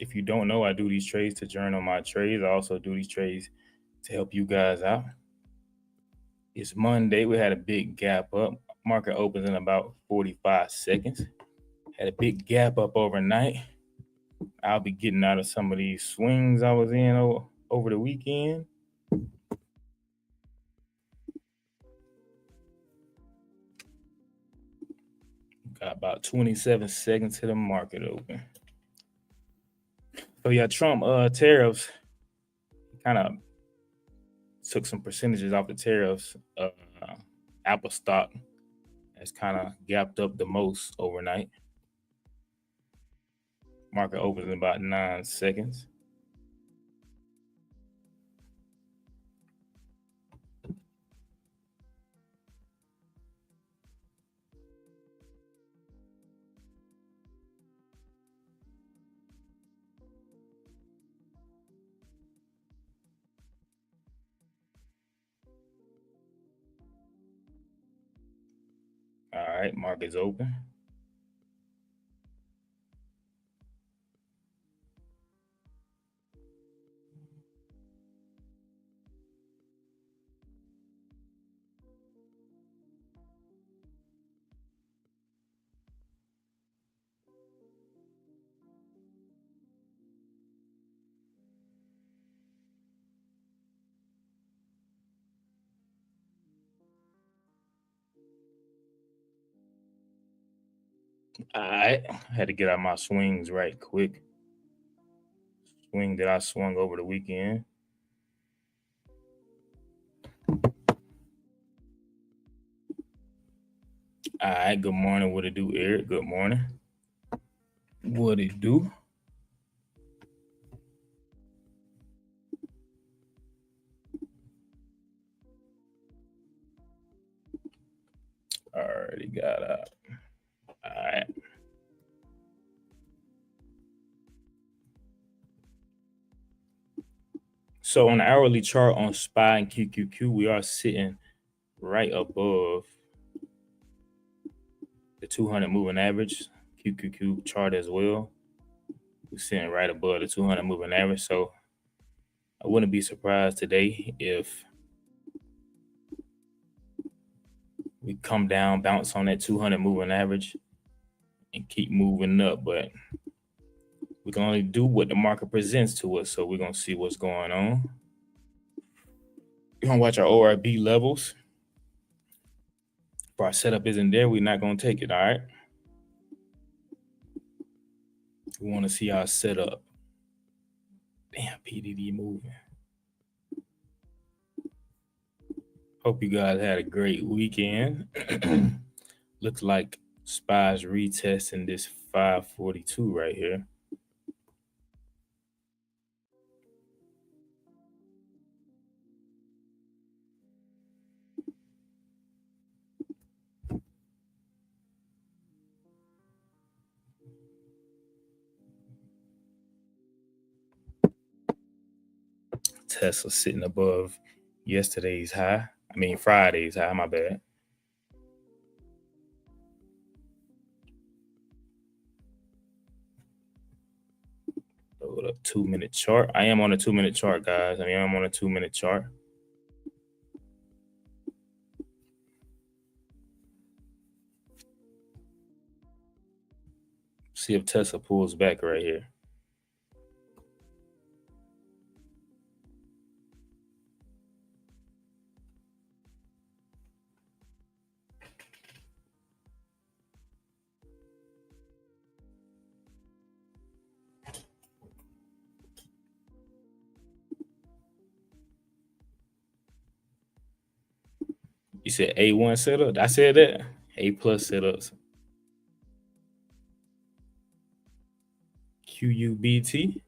If you don't know, I do these trades to journal my trades. I also do these trades to help you guys out. It's Monday. We had a big gap up. Market opens in about 45 seconds. Had a big gap up overnight. I'll be getting out of some of these swings I was in over the weekend. Got about 27 seconds to the market open. So yeah, Trump tariffs kind of took some percentages off the tariffs. Apple stock has kind of gapped up the most overnight. Market opens in about 9 seconds. All right, market's open. I had to get out my swings right quick. Swing that I swung over the weekend. All right, good morning. What it do, Eric? Good morning. What it do? Already got out. All right. So on the hourly chart on SPY and QQQ, we are sitting right above the 200 moving average. QQQ chart as well. We're sitting right above the 200 moving average. So I wouldn't be surprised today if we come down, bounce on that 200 moving average, and keep moving up. But we can only do what the market presents to us. So we're going to see what's going on. We're going to watch our ORB levels. If our setup isn't there, we're not going to take it, all right? We want to see our setup. Damn, PDD moving. Hope you guys had a great weekend. Looks like SPY's retesting this 542 right here. Tesla sitting above yesterday's high. I mean, Friday's high, my bad. Load up 2-minute chart. I am on a 2-minute chart, guys. I'm on a 2-minute chart. See if Tesla pulls back right here. You said A1 setup? I said that. A plus setups. QUBT.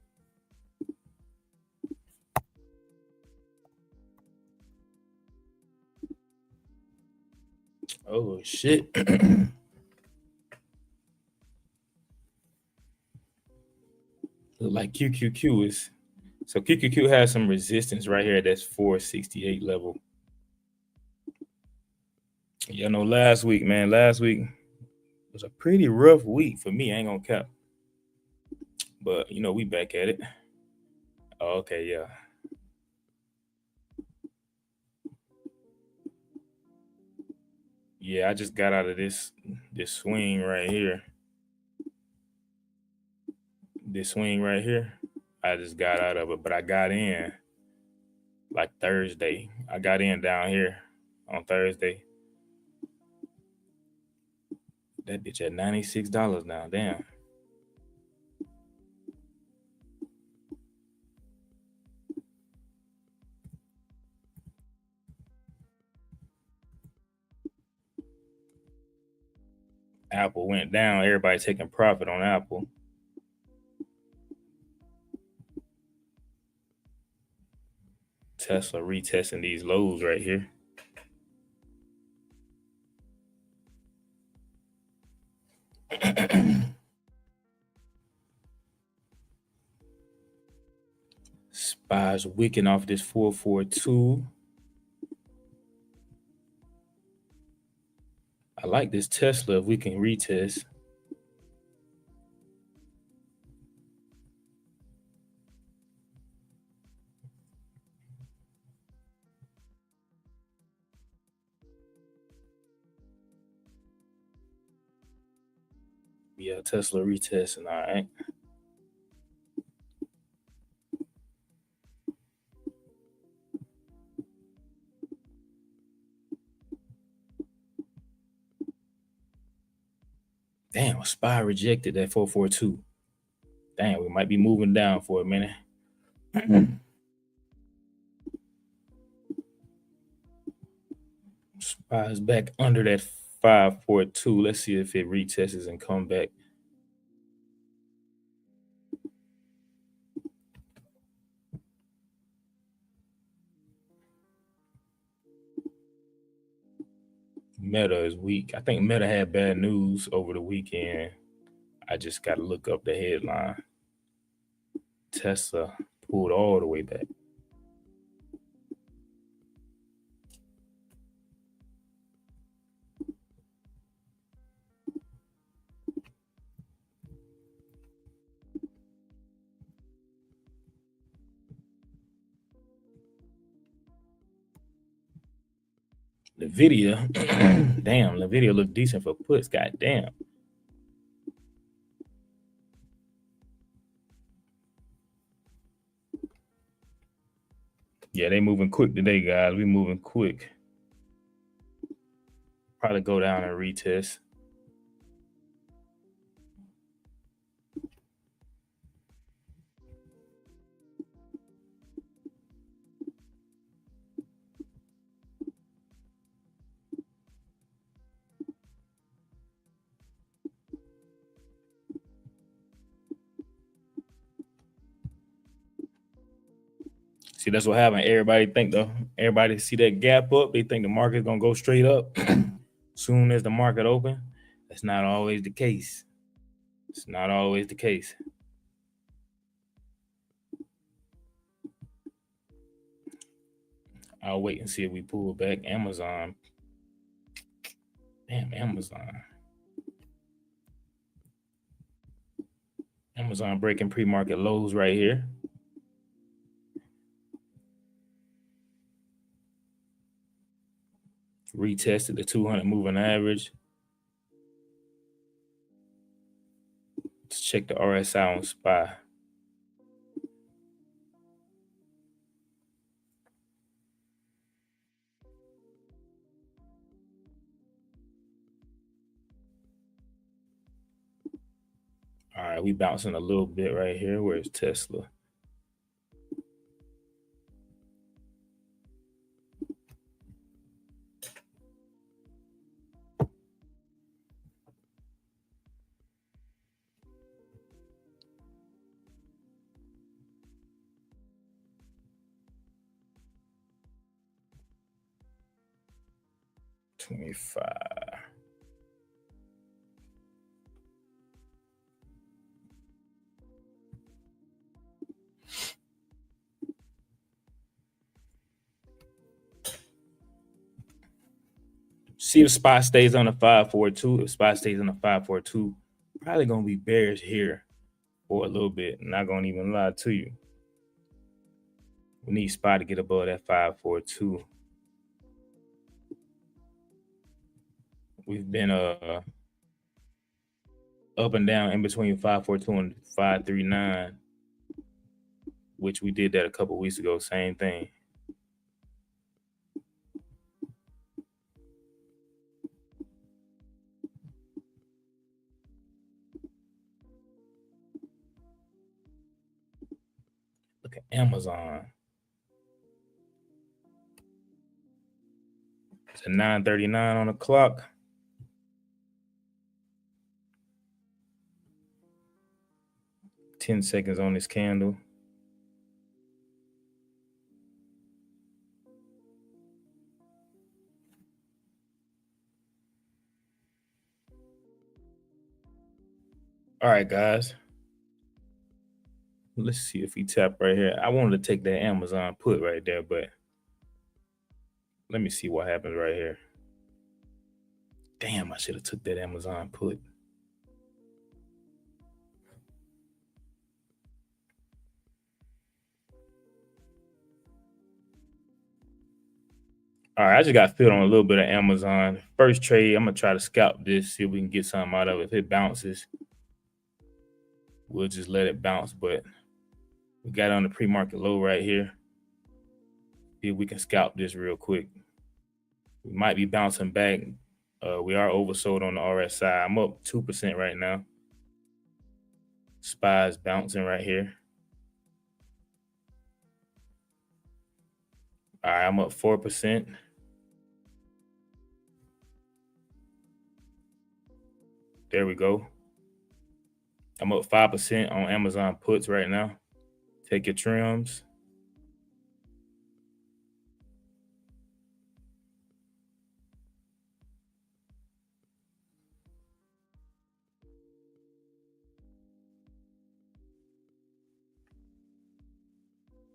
Oh shit. Look like QQQ is. So QQQ has some resistance right here. That's 468 level. You know, last week was a pretty rough week for me. I ain't gonna cap. But we back at it. Oh, okay, yeah. Yeah, I just got out of this swing right here. This swing right here. I just got out of it, but I got in like Thursday. I got in down here on Thursday. That bitch at $96 now. Damn. Apple went down. Everybody taking profit on Apple. Tesla retesting these lows right here. Spies wicking off this 442. I like this Tesla if we can retest. Yeah, Tesla retesting. All right. Damn, SPY rejected that 442. Damn, we might be moving down for a minute. SPY is back under that 542. Let's see if it retests and come back. Meta is weak. I think Meta had bad news over the weekend. I just got to look up the headline. Tesla pulled all the way back. Nvidia, damn, Nvidia looked decent for puts. God damn. Yeah, they moving quick today, guys. We moving quick. Probably go down and retest. See, that's what happened. Everybody see that gap up. They think the market's gonna go straight up soon as the market open. That's not always the case. It's not always the case. I'll wait and see if we pull back. Amazon. Damn, Amazon. Amazon breaking pre-market lows right here. Retested the 200 moving average. Let's check the RSI on SPY. All right, we bouncing a little bit right here. Where's Tesla? $25. See if SPY stays on the 542. If SPY stays on the 542, probably gonna be bearish here for a little bit. Not gonna even lie to you. We need SPY to get above that 542. We've been up and down in between 542 and 539, which we did that a couple weeks ago. Same thing. Look at Amazon. It's a 9:39 on the clock. Ten seconds on this candle. All right, guys. Let's see if we tap right here. I wanted to take that Amazon put right there, but let me see what happens right here. Damn, I should have took that Amazon put. All right, I just got filled on a little bit of Amazon. First trade, I'm going to try to scalp this, see if we can get something out of it. If it bounces, we'll just let it bounce. But we got it on the pre-market low right here. See if we can scalp this real quick. We might be bouncing back. We are oversold on the RSI. I'm up 2% right now. SPY is bouncing right here. All right, I'm up 4%. There we go. I'm up 5% on Amazon puts right now. Take your trims.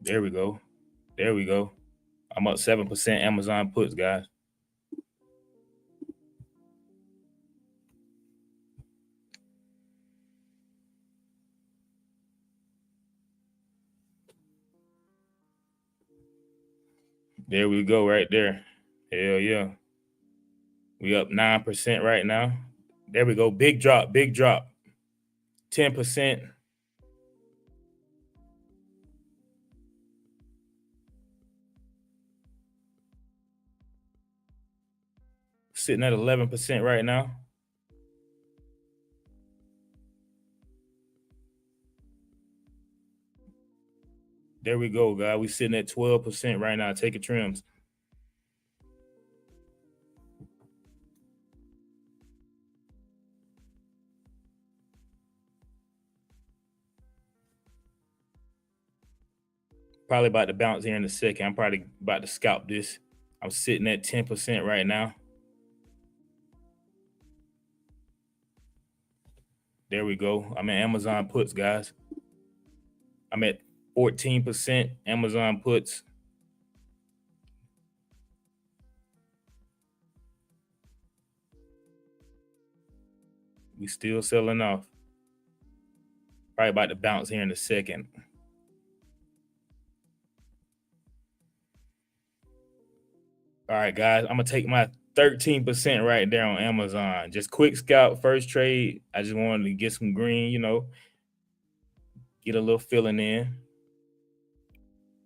There we go. There we go. I'm up 7% Amazon puts, guys. There we go right there. Hell yeah. We up 9% right now. There we go. Big drop, big drop. 10%. Sitting at 11% right now. There we go, guys. We sitting at 12% right now. Take your trims. Probably about to bounce here in a second. I'm probably about to scalp this. I'm sitting at 10% right now. There we go. I'm in Amazon puts, guys. I'm at 14% Amazon puts. We still selling off. Probably about to bounce here in a second. All right, guys. I'm gonna take my 13% right there on Amazon. Just quick scalp, first trade. I just wanted to get some green, get a little filling in.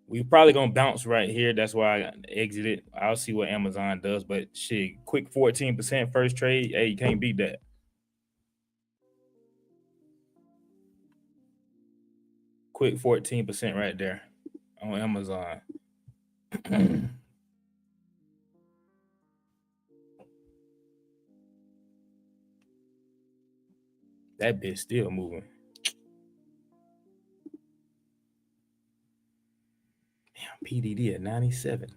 We probably gonna bounce right here. That's why I exited. I'll see what Amazon does, but shit, quick 14% first trade. Hey, you can't beat that. Quick 14% right there on Amazon. That bitch still moving. Damn, PDD at 97.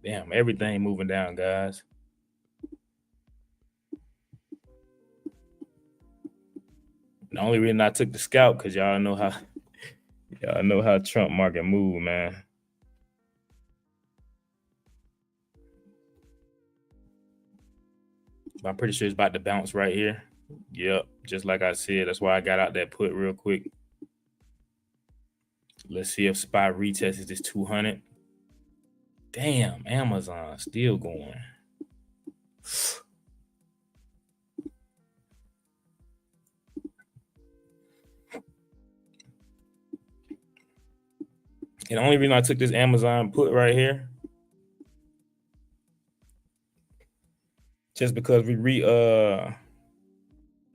Damn, everything moving down, guys. The only reason I took the scalp because y'all know how Trump market move, man. But I'm pretty sure it's about to bounce right here. Yep, just like I said. That's why I got out that put real quick. Let's see if SPY retests this 200. Damn, Amazon still going. And the only reason I took this Amazon put right here, just because we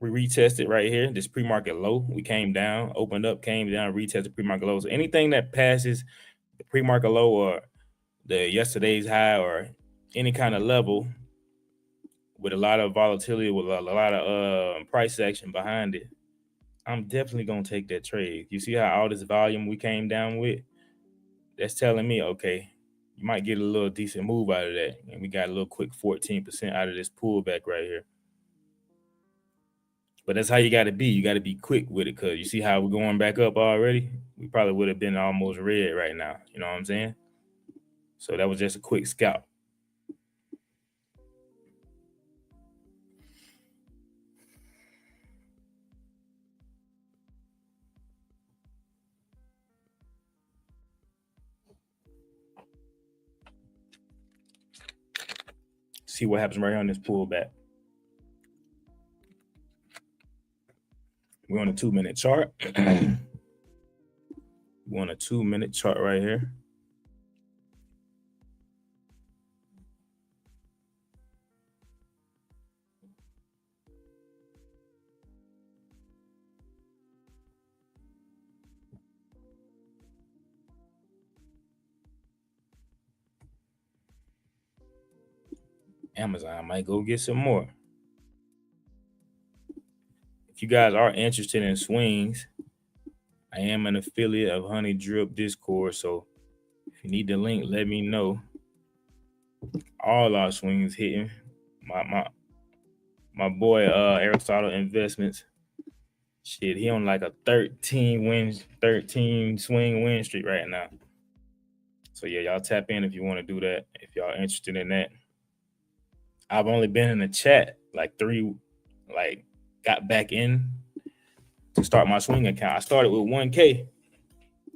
retested right here, this pre-market low. We came down, opened up, came down, retested pre-market low. So anything that passes the pre-market low or the yesterday's high or any kind of level with a lot of volatility, with a lot of price action behind it, I'm definitely gonna take that trade. You see how all this volume we came down with? That's telling me, okay, you might get a little decent move out of that. And we got a little quick 14% out of this pullback right here. But that's how you got to be. You got to be quick with it, because you see how we're going back up already? We probably would have been almost red right now. You know what I'm saying? So that was just a quick scalp. See what happens right here on this pullback. We're on a 2-minute chart. We're on a 2-minute chart right here. Amazon might go get some more. If you guys are interested in swings, I am an affiliate of Honey Drip Discord, so if you need the link, let me know. All our swings hitting. My boy Aristotle Investments. Shit, he on like a 13 swing win streak right now. So yeah, y'all tap in if you want to do that. If y'all interested in that. I've only been in the chat got back in to start my swing account. I started with 1K,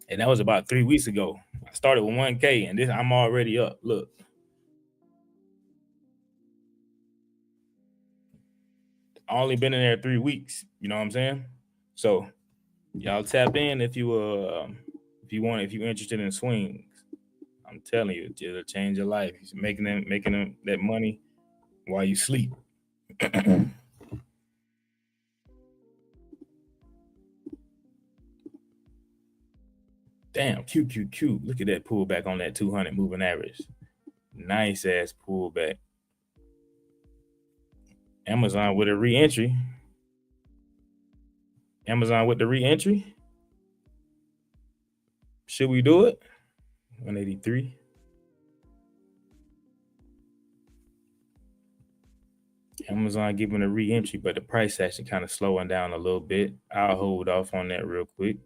and that was about 3 weeks ago. I started with 1K, and this I'm already up. Look. I only been in there 3 weeks. You know what I'm saying? So y'all tap in if you're interested in swings. I'm telling you, it'll change your life. It's making them that money while you sleep. Damn, QQQ. Look at that pullback on that 200 moving average. Nice ass pullback. Amazon with a re-entry. Amazon with the re-entry. Should we do it? 183. Amazon giving a re-entry, but the price actually kind of slowing down a little bit. I'll hold off on that real quick.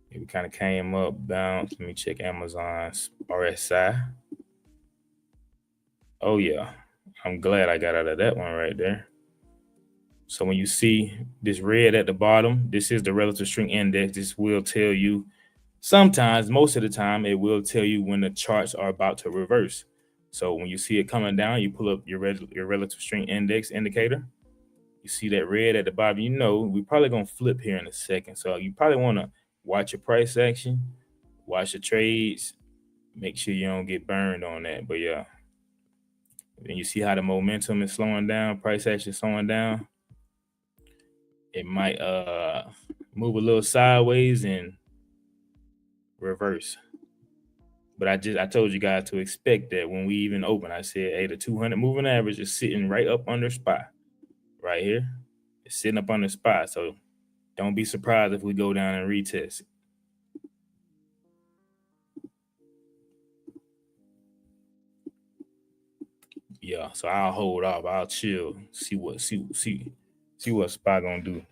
It kind of came up, bounced. Let me check Amazon's RSI. Oh yeah, I'm glad I got out of that one right there. So when you see this red at the bottom, this is the relative strength index. This will tell you, sometimes, most of the time, it will tell you when the charts are about to reverse. So when you see it coming down, you pull up your relative strength index indicator. You see that red at the bottom, you know we're probably going to flip here in a second. So you probably want to watch your price action, watch your trades, make sure you don't get burned on that. But yeah, then you see how the momentum is slowing down, price action slowing down. It might move a little sideways and reverse. But I told you guys to expect that when we even open. I said, hey, the 200 moving average is sitting right up under SPY. Right here. It's sitting up under SPY. So don't be surprised if we go down and retest it. Yeah, so I'll hold off. I'll chill. See See what SPY gonna do.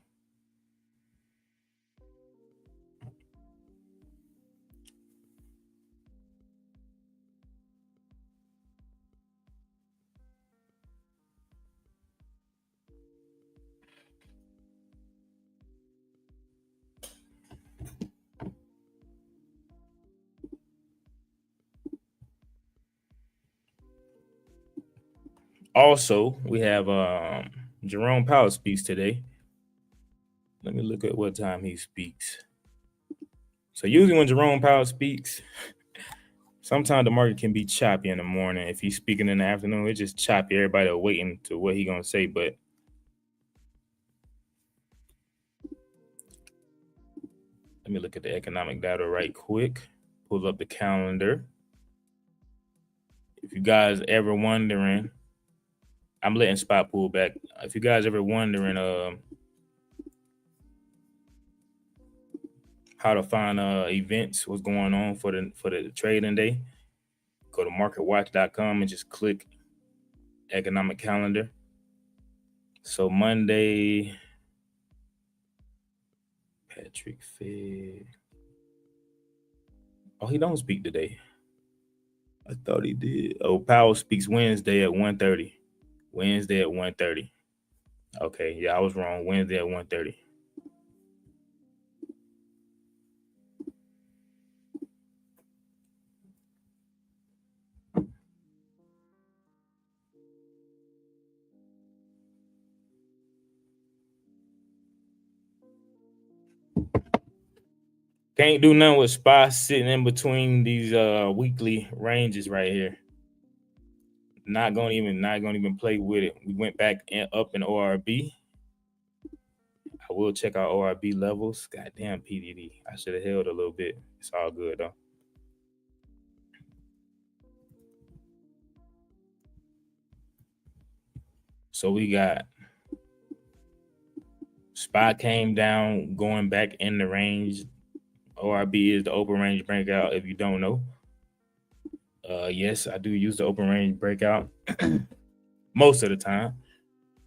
Also, we have Jerome Powell speaks today. Let me look at what time he speaks. So usually when Jerome Powell speaks, sometimes the market can be choppy in the morning. If he's speaking in the afternoon, it's just choppy. Everybody are waiting to what he gonna say. But let me look at the economic data right quick. Pull up the calendar. If you guys ever wondering, I'm letting spot pull back. If you guys ever wondering how to find events, what's going on for the trading day, go to marketwatch.com and just click economic calendar. So Monday, Patrick Fed. Oh, he don't speak today. I thought he did. Oh, Powell speaks Wednesday at 1:30. Wednesday at 1:30. Okay, yeah, I was wrong. Wednesday at 1:30. Can't do nothing with SPY sitting in between these weekly ranges right here. Not gonna even play with it. We went back up in ORB. I will check our ORB levels. Goddamn PDD. I should have held a little bit. It's all good though. So we got SPY came down, going back in the range. ORB is the open range breakout. If you don't know, yes, I do use the open range breakout most of the time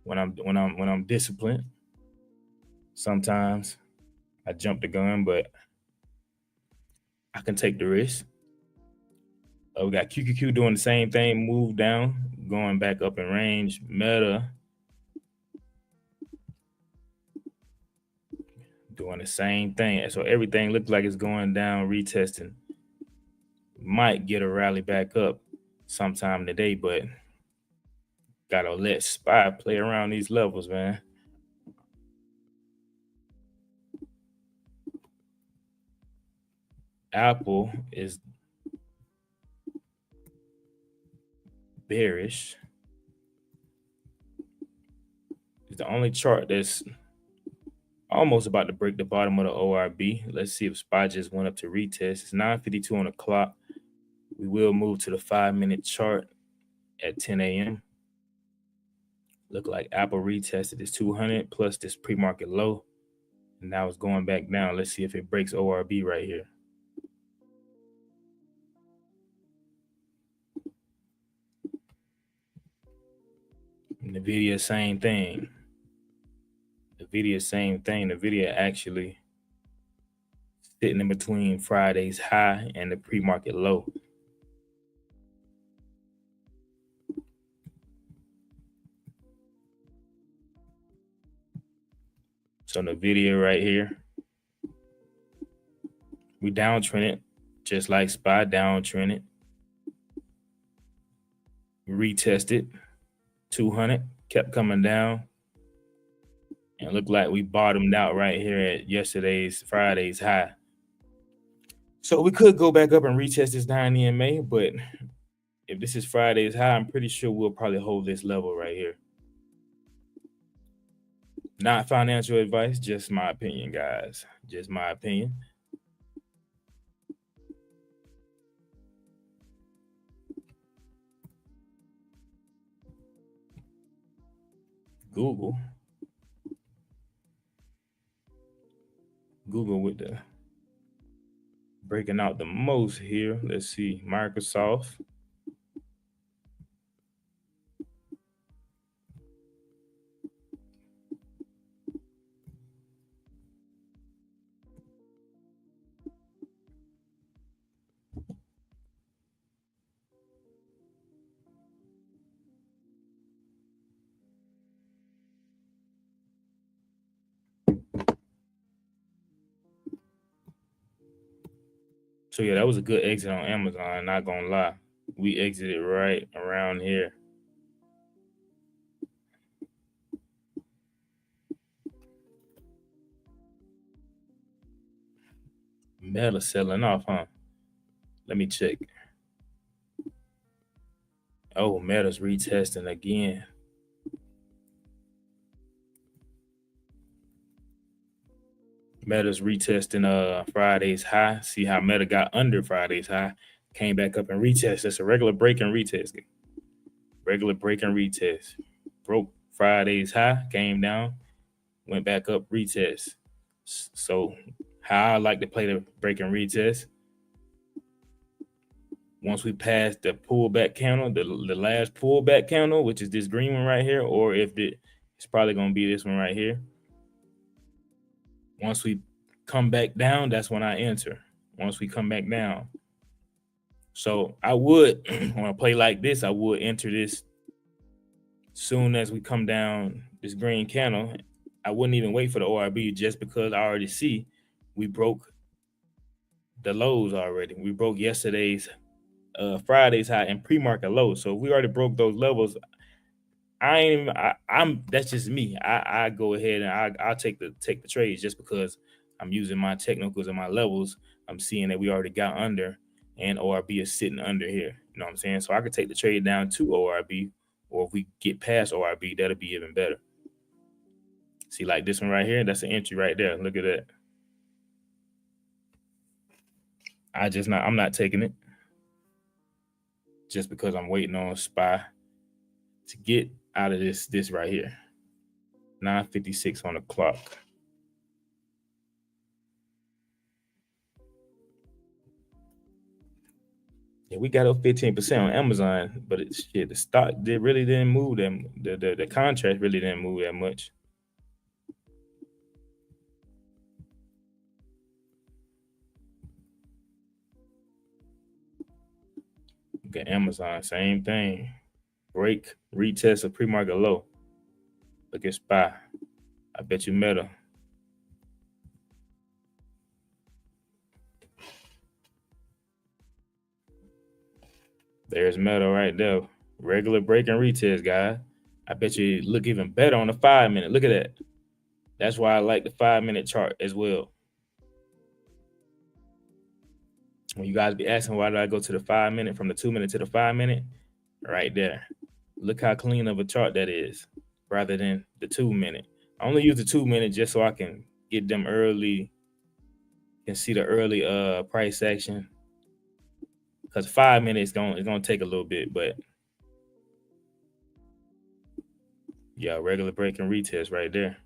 when I'm disciplined. Sometimes I jump the gun, but I can take the risk. We got QQQ doing the same thing, move down, going back up in range. Meta doing the same thing. So everything looks like it's going down, retesting. Might get a rally back up sometime today, but gotta let SPY play around these levels, man. Apple is bearish. It's the only chart that's almost about to break the bottom of the ORB. Let's see if SPY just went up to retest. It's 9:52 on the clock. We will move to the 5-minute chart at 10 a.m. Look like Apple retested this 200 plus this pre-market low. And now it's going back down. Let's see if it breaks ORB right here. NVIDIA, same thing. NVIDIA, same thing. NVIDIA actually sitting in between Friday's high and the pre-market low. So NVIDIA right here, we downtrended, just like SPY downtrended. Retested 200, kept coming down, and looked like we bottomed out right here at Friday's high. So we could go back up and retest this 9 EMA, but if this is Friday's high, I'm pretty sure we'll probably hold this level right here. Not financial advice, just my opinion, guys. Just my opinion. Google with the breaking out the most here. Let's see, Microsoft. So yeah, that was a good exit on Amazon. Not gonna lie, we exited right around here. Meta selling off, huh? Let me check. Oh, Meta's retesting again. Meta's retesting Friday's high. See how Meta got under Friday's high, came back up and retest. That's a regular break and retest. Regular break and retest. Broke Friday's high, came down, went back up, retest. So how I like to play the break and retest. Once we pass the pullback candle, the last pullback candle, which is this green one right here, or if it's probably gonna be this one right here. Once we come back down, that's when I enter. Once we come back down. So I would, when I play like this, I would enter this soon as we come down this green candle. I wouldn't even wait for the ORB just because I already see we broke the lows already. We broke yesterday's Friday's high and pre-market low. So if we already broke those levels, I ain't even, I'm that's just me. I go ahead and I'll take the trades just because I'm using my technicals and my levels. I'm seeing that we already got under and ORB is sitting under here. You know what I'm saying? So I could take the trade down to ORB, or if we get past ORB, that'll be even better. See, like this one right here, that's an entry right there. Look at that. I'm not taking it just because I'm waiting on SPY to get out of this right here. 9:56 on the clock. Yeah, we got up 15% on Amazon, but the stock didn't move them. The contract really didn't move that much. Look at Amazon, same thing. Break, retest a pre-market low. Look at SPY. I bet you Meta. There's Meta right there. Regular break and retest, guys. I bet you look even better on the 5-minute. Look at that. That's why I like the 5-minute chart as well. When you guys be asking why did I go to the 5-minute from the 2-minute to the 5-minute, right there. Look how clean of a chart that is, rather than the 2-minute. I only use the 2-minute just so I can get them early, can see the early price action. Because 5 minutes it's gonna take a little bit, but yeah, regular break and retest right there.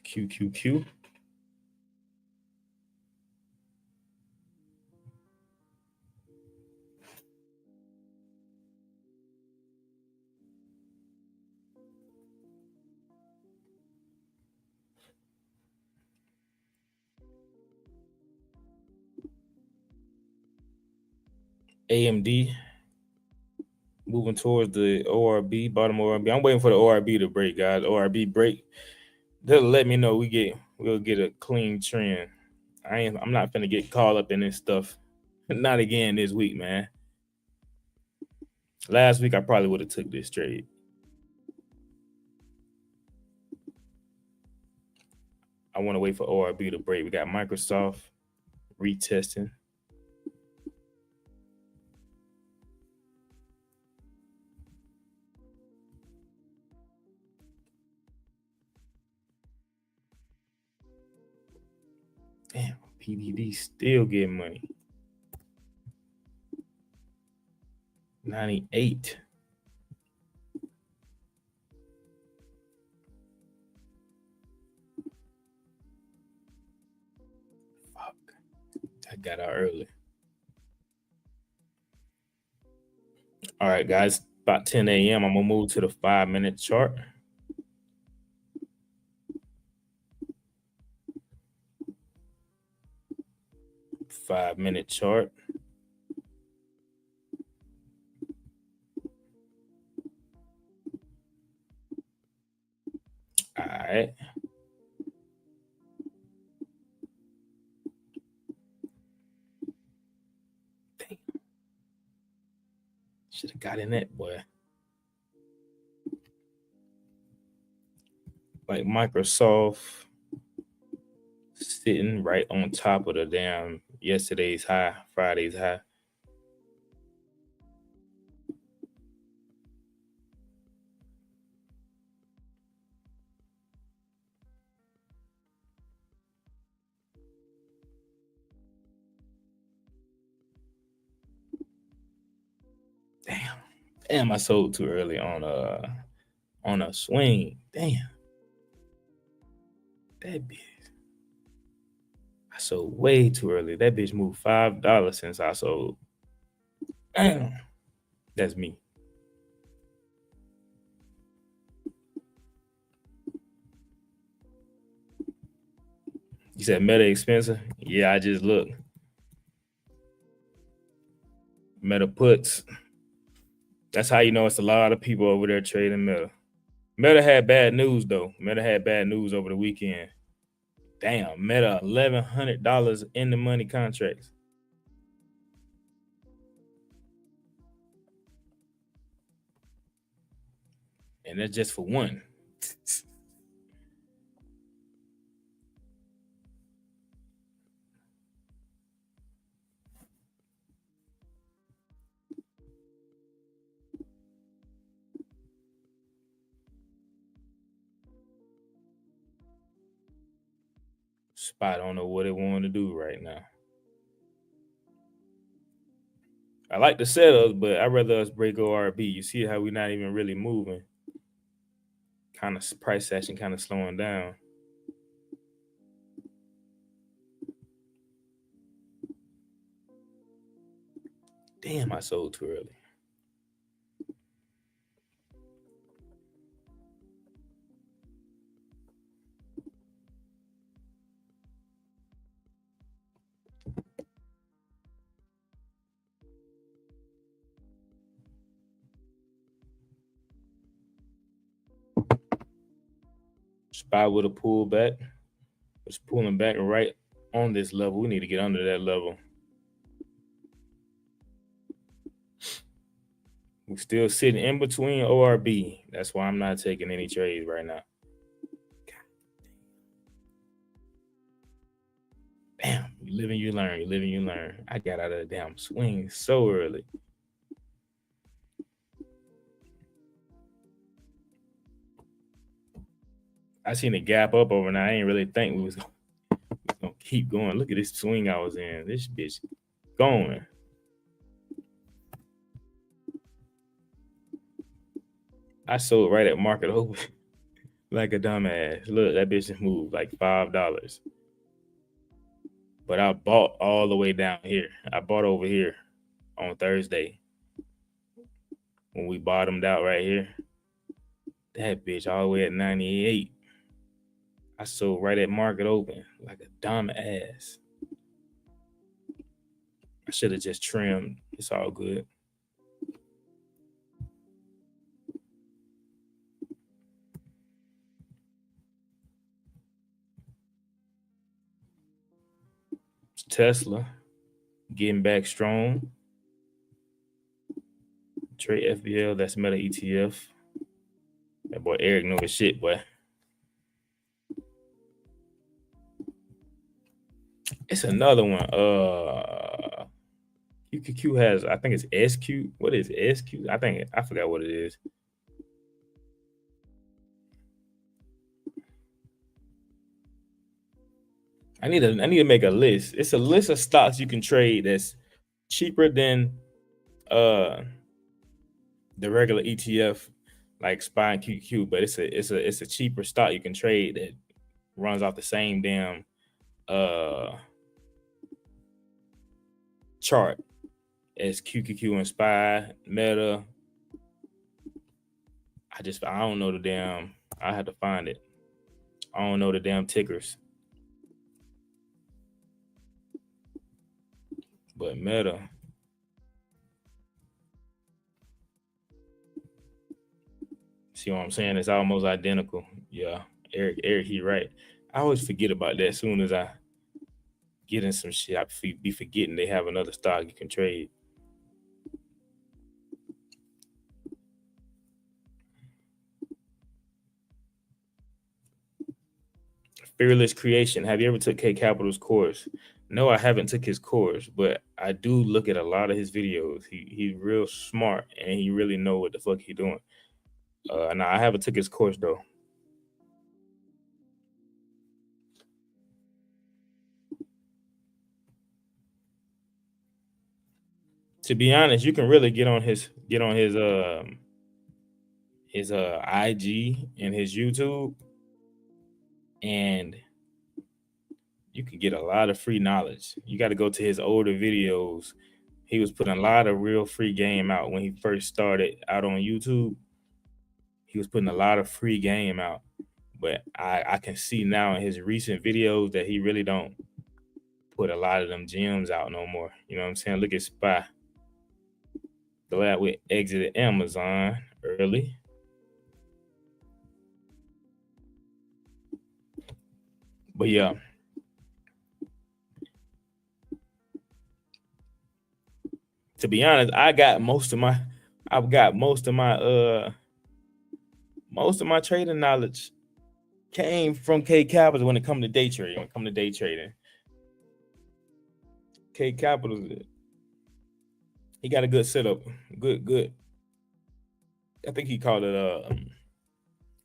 QQQ. AMD moving towards the ORB, bottom ORB. I'm waiting for the ORB to break, guys. ORB break. They'll let me know we'll get a clean trend. I'm not gonna get caught up in this stuff. Not again this week, man. Last week I probably would have took this trade. I want to wait for ORB to break. We got Microsoft retesting. Damn, PDD still getting money. 98. Fuck. I got out early. All right, guys. About 10 a.m. I'm gonna move to the 5-minute chart. 5-minute chart. All right. Damn. Should have got in that, boy. Like Microsoft sitting right on top of the damn yesterday's high, Friday's high. Damn. Damn, I sold too early on a swing. Damn. That bitch. I sold way too early. That bitch moved $5 since I sold. Damn. That's me. You said Meta expensive? Yeah, I just looked. Meta puts. That's how you know it's a lot of people over there trading Meta. Meta had bad news though. Meta had bad news over the weekend. Damn, Meta $1,100 in the money contracts. And that's just for one. Spot don't know what it wanted to do right now. I like the setups, but I'd rather us break ORB. You see how we're not even really moving. Kind of price action kind of slowing down. Damn, I sold too early. Spot with a pullback. It's pulling back right on this level. We need to get under that level. We're still sitting in between ORB. That's why I'm not taking any trades right now. Damn, you live and you learn. You live and you learn. I got out of the damn swing so early. I seen a gap up overnight. I ain't really think we was gonna keep going. Look at this swing I was in. This bitch going. I sold right at market open like a dumbass. Look, that bitch just moved like $5. But I bought all the way down here. I bought over here on Thursday when we bottomed out right here. That bitch all the way at 98. I sold right at market open like a dumb ass. I should have just trimmed. It's all good. Tesla getting back strong. Trade FBL, that's Meta ETF. That boy Eric know his shit, boy. It's another one. QQQ has, I think it's SQ. What is SQ? I forgot what it is. I need to make a list. It's a list of stocks you can trade that's cheaper than uh the regular ETF like SPY and QQ, but it's a cheaper stock you can trade that runs off the same damn uh chart as QQQ and SPY, Meta. I don't know the damn. I had to find it. I don't know the damn tickers. But Meta, see what I'm saying? It's almost identical. Yeah, Eric, he right. I always forget about that. As soon as I get in some shit, be forgetting they have another stock you can trade. Fearless Creation. Have you ever took K Capital's course? No, I haven't took his course, but I do look at a lot of his videos. He's real smart and he really know what the fuck he doing. Now I haven't took his course though. To be honest, you can really get on his IG and his YouTube, and you can get a lot of free knowledge. You got to go to his older videos. He was putting a lot of real free game out when he first started out on YouTube. He was putting a lot of free game out, but I can see now in his recent videos that he really don't put a lot of them gems out no more. You know what I'm saying? Look at Spy. Glad we exited Amazon early. But yeah, to be honest, I've got most of my trading knowledge came from K Capital when it come to day trading. When it come to day trading, K Capital, he got a good setup. Good. I think he called it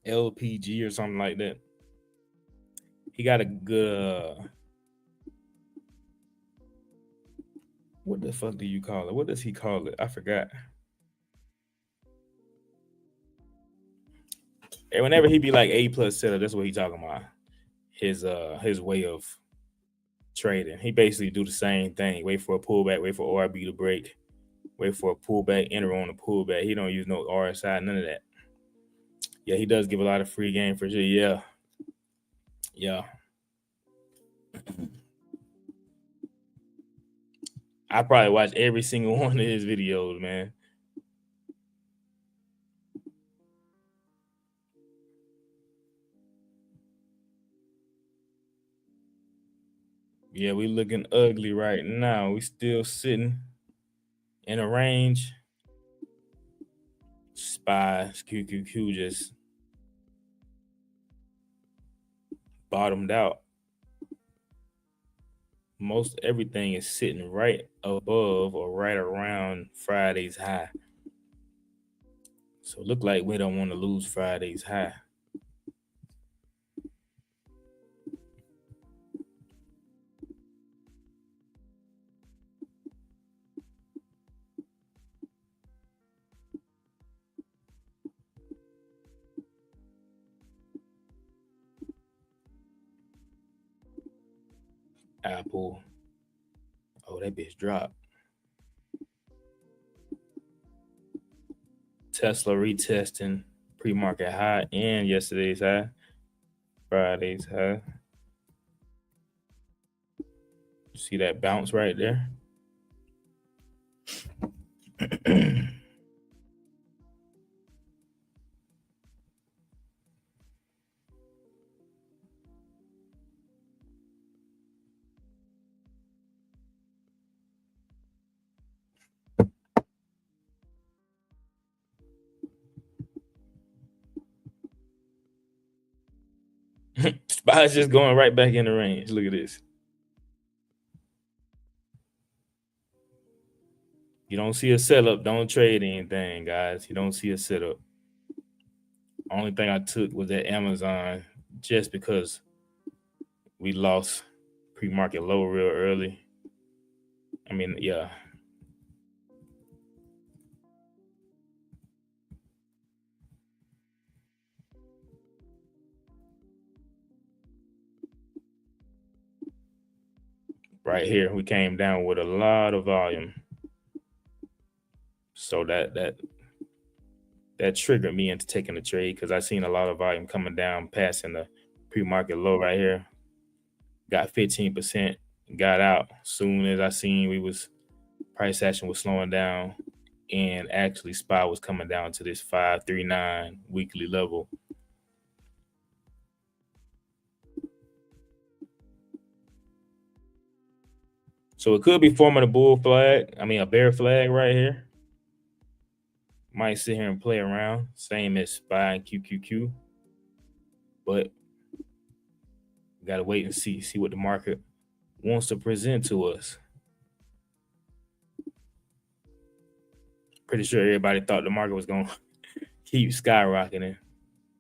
LPG or something like that. He got a good what the fuck do you call it? What does he call it? I forgot. And whenever he be like A plus setup, that's what he talking about. His way of trading. He basically do the same thing. Wait for a pullback, wait for ORB to break, wait for a pullback, enter on a pullback. He don't use no RSI, none of that. Yeah, he does give a lot of free game for sure. Yeah. Yeah. I probably watch every single one of his videos, man. Yeah, we looking ugly right now. We still sitting in a range. Spy QQQ just bottomed out. Most everything is sitting right above or right around Friday's high. So it look like we don't want to lose Friday's high. Apple. Oh, that bitch dropped. Tesla retesting pre-market high and yesterday's high, Friday's high. See that bounce right there? Spy's just going right back in the range. Look at this. You don't see a setup, don't trade anything, guys. You don't see a setup. Only thing I took was that Amazon just because we lost pre-market low real early. I mean, yeah. Right here, we came down with a lot of volume. So that triggered me into taking the trade because I seen a lot of volume coming down, passing the pre-market low right here. Got 15%, got out soon as I seen we was Price action was slowing down, and actually SPY was coming down to this 539 weekly level. So it could be forming a bull flag. I mean, a bear flag right here. Might sit here and play around, same as SPY and QQQ. But we gotta wait and see what the market wants to present to us. Pretty sure everybody thought the market was gonna keep skyrocketing,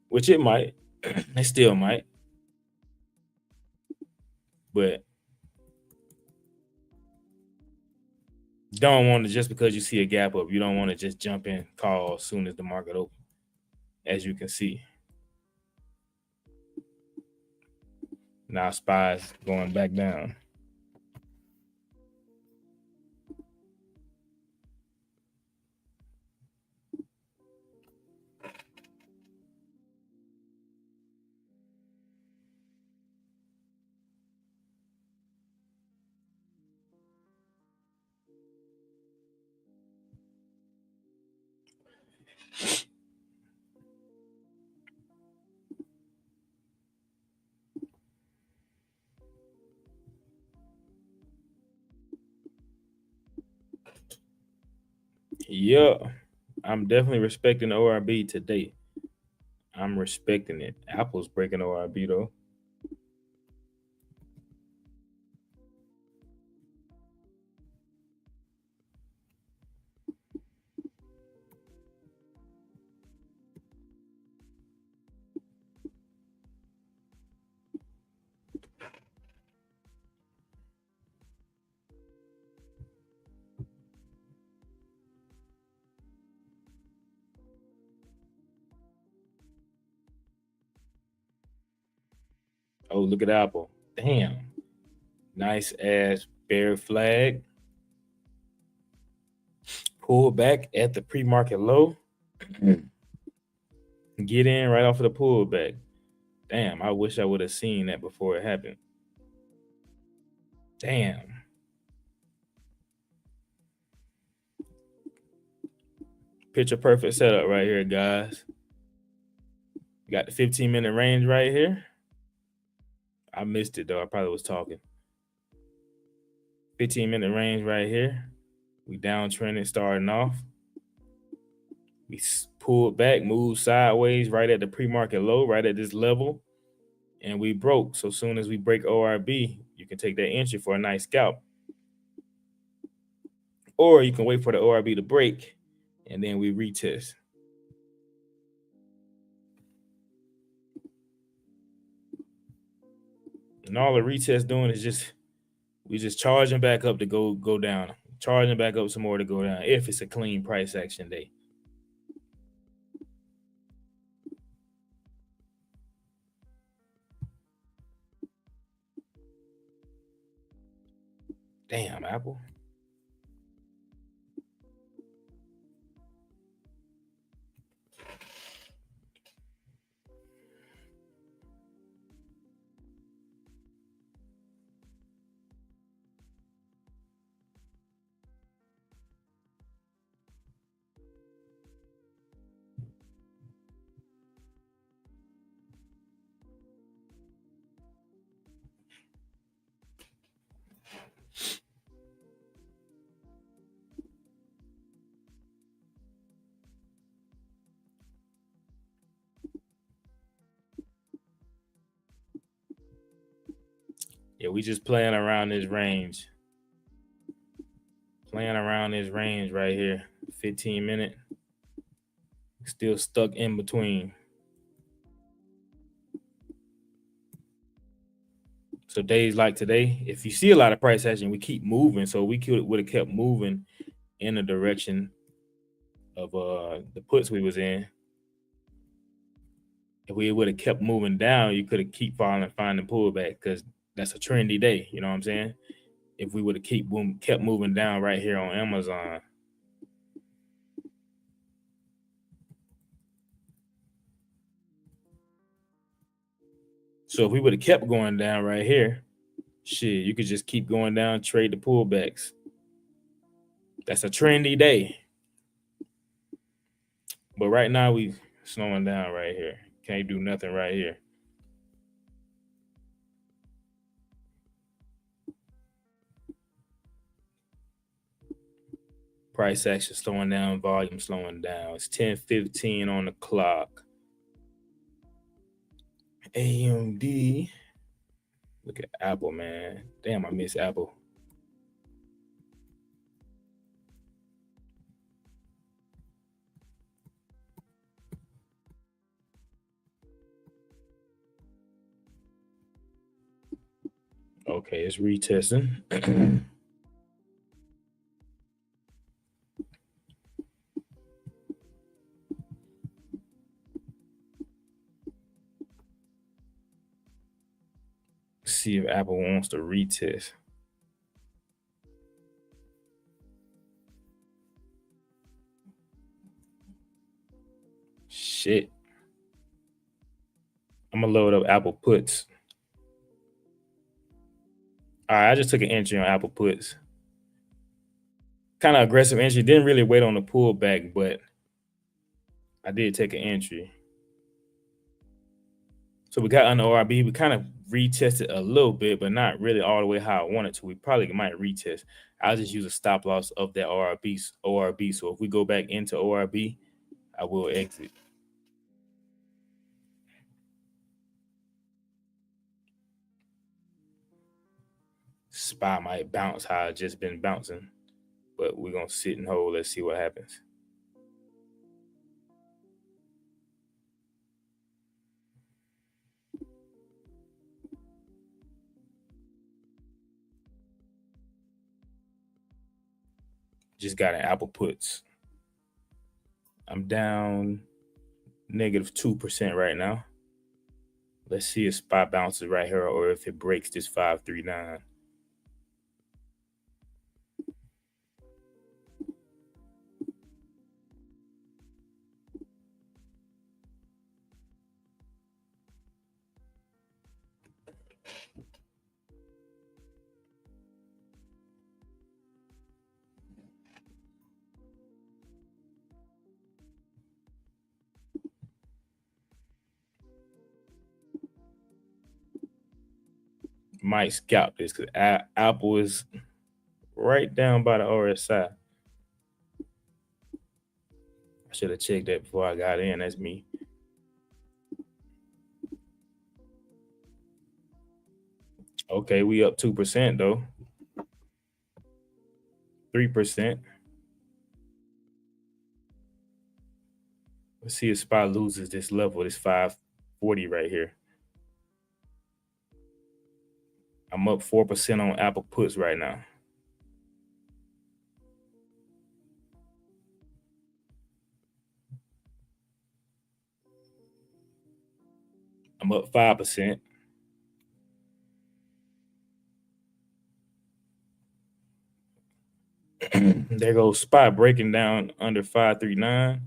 which it might. It still might. But don't want to, just because you see a gap up, you don't want to just jump in, call as soon as the market opens, as you can see. Now SPY's going back down. Yeah, I'm definitely respecting ORB today. I'm respecting it. Apple's breaking ORB though. Oh, look at Apple. Damn. Nice ass bear flag. Pull back at the pre-market low. Get in right off of the pullback. Damn, I wish I would have seen that before it happened. Damn. Picture perfect setup right here, guys. You got the 15-minute range right here. I missed it though. I probably was talking. 15-minute range right here. We downtrending starting off. We pulled back, moved sideways right at the pre-market low, right at this level, and we broke. So soon as we break ORB, you can take that entry for a nice scalp. Or you can wait for the ORB to break, and then we retest. And all the retest doing is we just charging back up to go down, charging back up some more to go down if it's a clean price action day. Damn, Apple. Yeah, we just playing around this range. Playing around this range right here. 15-minute. Still stuck in between. So days like today, if you see a lot of price action, we keep moving. So we would have kept moving in the direction of the puts we was in. If we would have kept moving down, you could have keep falling, finding pullback, because that's a trendy day. You know what I'm saying? If we would have kept moving down right here on Amazon. So if we would have kept going down right here, shit, you could just keep going down, trade the pullbacks. That's a trendy day. But right now we slowing down right here. Can't do nothing right here. Price action slowing down, volume slowing down. It's 10:15 on the clock. AMD. Look at Apple, man. Damn, I miss Apple. Okay, it's retesting. See if Apple wants to retest. Shit. I'm gonna load up Apple puts. All right, I just took an entry on Apple puts. Kind of aggressive entry. Didn't really wait on the pullback, but I did take an entry. So we got on the ORB. We kind of retested a little bit, but not really all the way how I wanted to. We probably might retest. I'll just use a stop loss of that ORB. So if we go back into ORB, I will exit. SPY might bounce how I just been bouncing, but we're gonna sit and hold. Let's see what happens. Just got an Apple puts. I'm down -2% right now. Let's see if SPY bounces right here or if it breaks this 539. Might scalp this because Apple is right down by the RSI. I should have checked that before I got in. That's me. Okay, we up 2% though. 3%. Let's see if SPY loses this level, this 540 right here. I'm up 4% on Apple puts right now. I'm up 5%. There goes SPY breaking down under 539.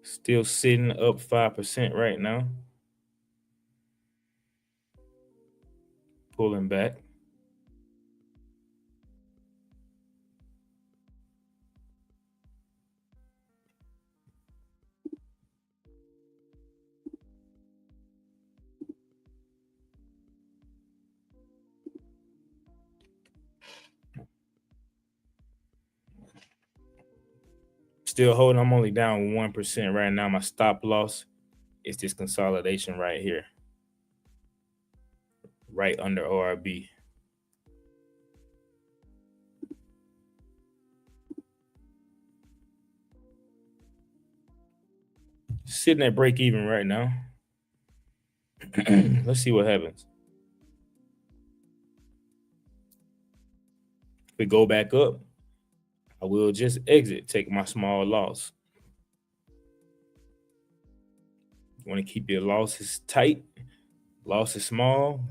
Still sitting up 5% right now. Pulling back. Still holding. I'm only down 1% right now. My stop loss is this consolidation right here, right under ORB. Sitting at break even right now. Let's see what happens. If we go back up, I will just exit, take my small loss. You want to keep your losses tight, losses small.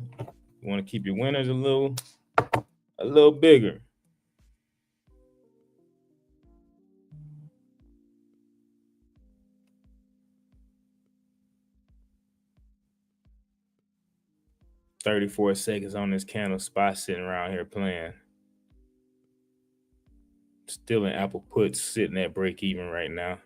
You want to keep your winners a little bigger. 34 seconds on this candle. Spot sitting around here playing. Still in Apple puts sitting at break even right now.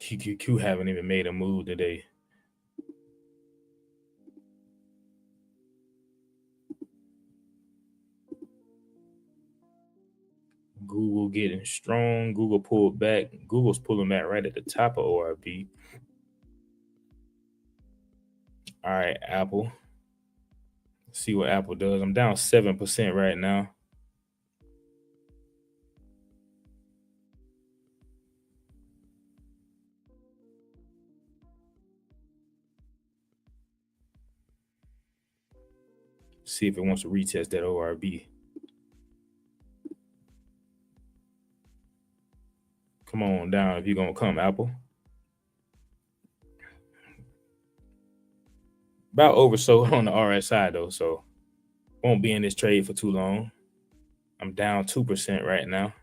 QQQ haven't even made a move today. Google getting strong. Google pulled back. Google's pulling back right at the top of ORB. All right, Apple. Let's see what Apple does. I'm down 7% right now. See if it wants to retest that ORB. Come on down if you're going to come, Apple. About oversold on the RSI, though, so won't be in this trade for too long. I'm down 2% right now.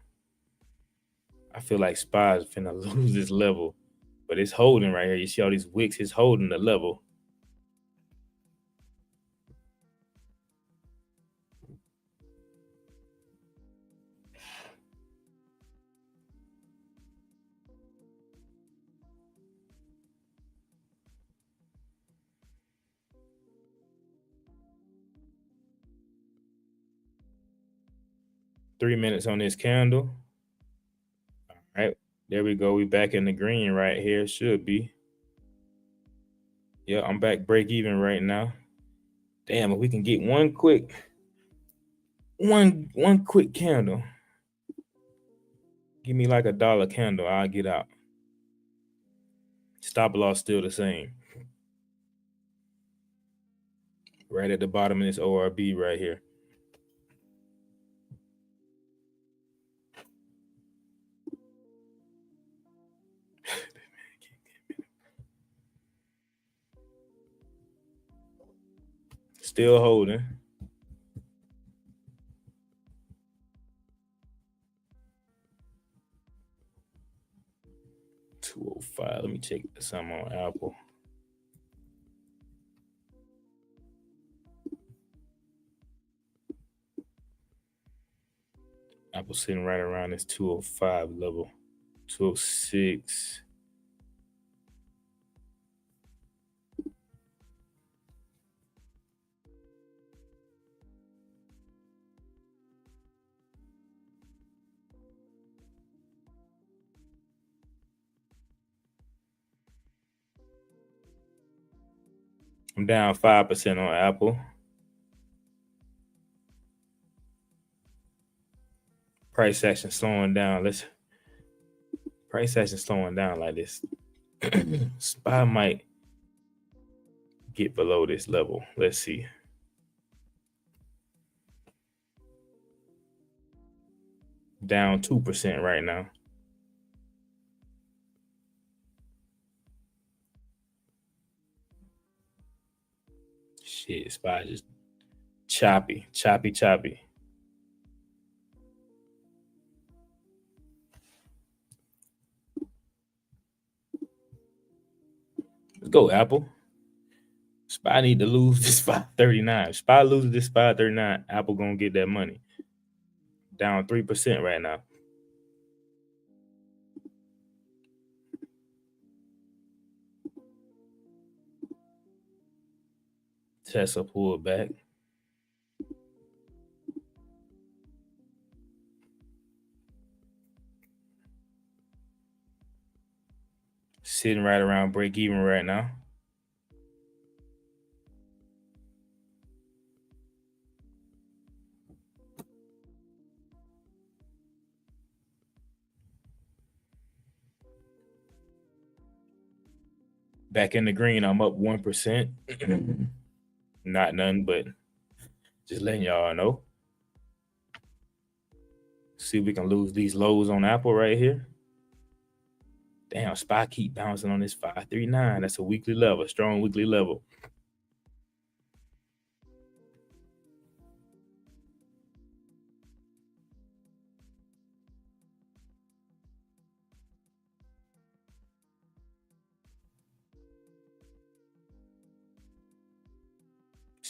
I feel like SPY is finna lose this level, but it's holding right here. You see all these wicks, it's holding the level. $3 on this candle. All right, there we go. We back in the green right here. Should be. Yeah, I'm back break even right now. Damn, if we can get one quick candle. Give me like $1 candle, I'll get out. Stop loss still the same. Right at the bottom of this ORB right here. Still holding. $205. Let me check some on Apple. Apple sitting right around this 205 level. 206. I'm down 5% on Apple. Price action slowing down. Price action slowing down like this. SPY might get below this level. Let's see. Down 2% right now. Shit, SPY just choppy. Let's go, Apple. SPY need to lose this 539. SPY loses this 539. Apple gonna get that money. Down 3% right now. Tesla pulled back. Sitting right around break even right now. Back in the green, I'm up 1%. Not none, but just letting y'all know. See if we can lose these lows on Apple right here. Damn, SPY keep bouncing on this 539. That's a weekly level, strong weekly level.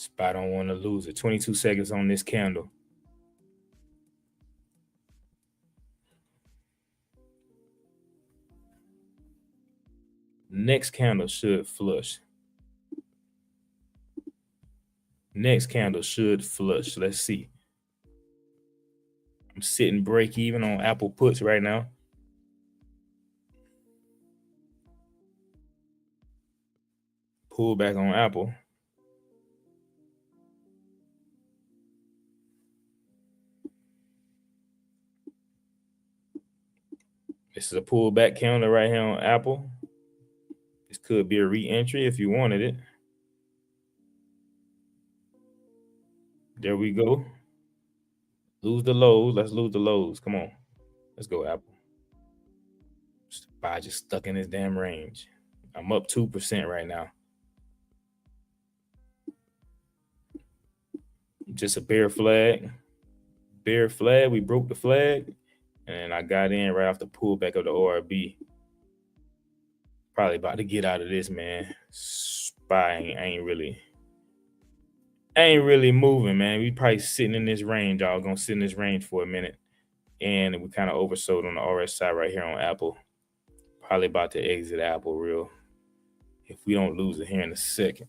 SPY don't want to lose it. 22 seconds on this candle. Next candle should flush. Next candle should flush. Let's see. I'm sitting break even on Apple puts right now. Pull back on Apple. This is a pullback candle right here on Apple. This could be a re-entry if you wanted it. There we go. Lose the lows. Let's lose the lows. Come on. Let's go, Apple. SPY just stuck in this damn range. I'm up 2% right now. Just a bear flag. Bear flag. We broke the flag. And I got in right off the pullback of the ORB. Probably about to get out of this, man. SPY ain't really moving, man. We probably sitting in this range, y'all. Gonna sit in this range for a minute. And we kind of oversold on the RSI right here on Apple. Probably about to exit Apple real. If we don't lose it here in a second.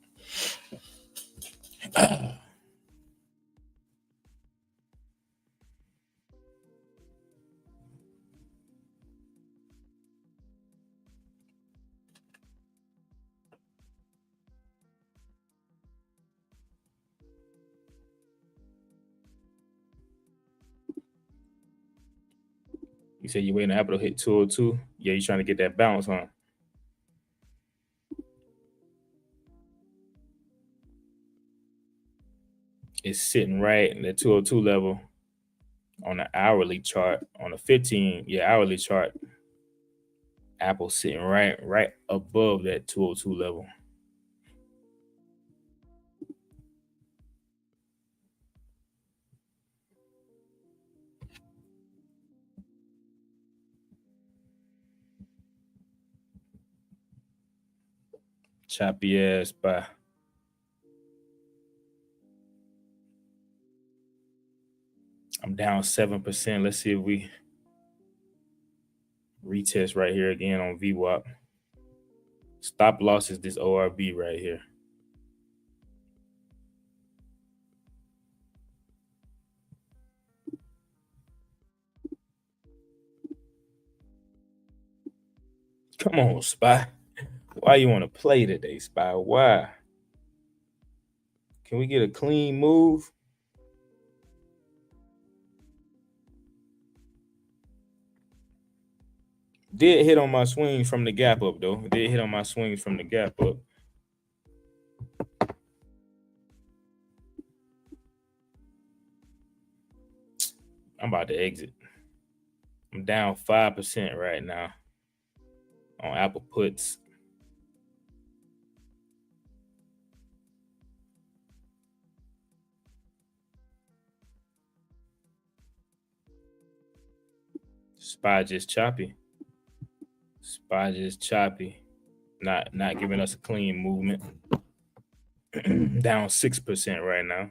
You said you waiting on Apple to hit 202? Yeah, you trying to get that bounce, huh? It's sitting right in the 202 level on the hourly chart. On the 15, hourly chart. Apple sitting right above that 202 level. Choppy ass SPY. I'm down 7%. Let's see if we retest right here again on VWAP. Stop loss is this ORB right here. Come on, SPY. Why you want to play today, SPY? Why? Can we get a clean move? Did hit on my swings from the gap up, though. Did hit on my swings from the gap up. I'm about to exit. I'm down 5% right now on Apple puts. SPY just choppy. SPY just choppy. Not giving us a clean movement. Down 6% right now.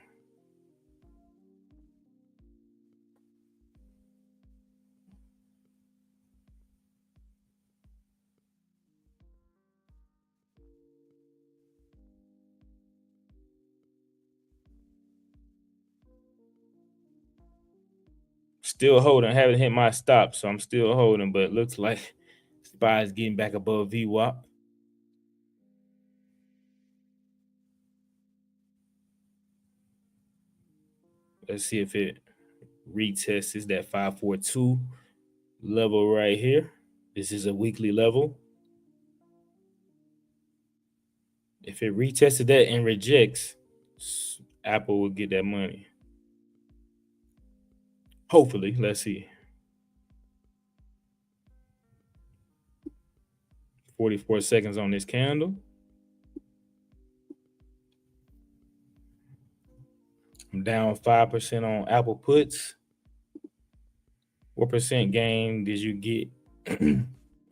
Still holding. Haven't hit my stop, so I'm still holding, but it looks like SPY is getting back above VWAP. Let's see if it retests that 542 level right here. This is a weekly level. If it retested that and rejects, Apple will get that money. Hopefully, let's see. 44 seconds on this candle. I'm down 5% on Apple puts. What percent gain did you get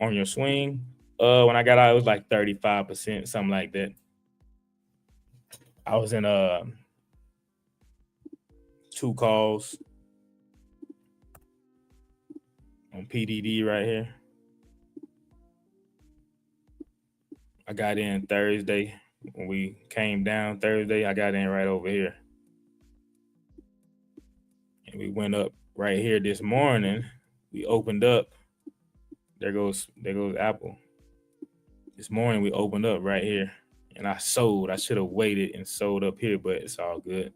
on your swing? When I got out, it was like 35%, something like that. I was in 2 calls on PDD right here. I got in Thursday. When we came down Thursday, I got in right over here. And we went up right here this morning. We opened up. There goes Apple. This morning we opened up right here. And I sold. I should have waited and sold up here, but it's all good.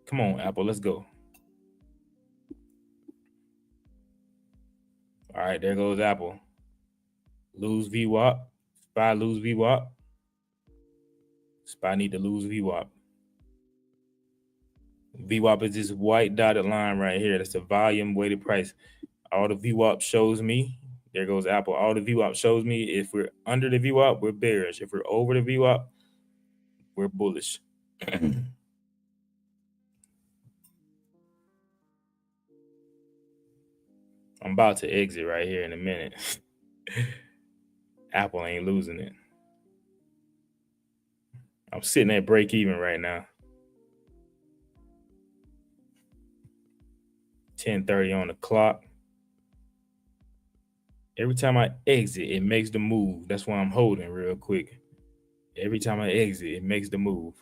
Come on, Apple, let's go. All right, there goes Apple. Lose VWAP. SPY lose VWAP. SPY need to lose VWAP. VWAP is this white dotted line right here. That's the volume weighted price. All the VWAP shows me. There goes Apple. All the VWAP shows me if we're under the VWAP, we're bearish. If we're over the VWAP, we're bullish. I'm about to exit right here in a minute. Apple ain't losing it. I'm sitting at break even right now. 10:30 on the clock. Every time I exit, it makes the move. That's why I'm holding real quick. Every time I exit, it makes the move.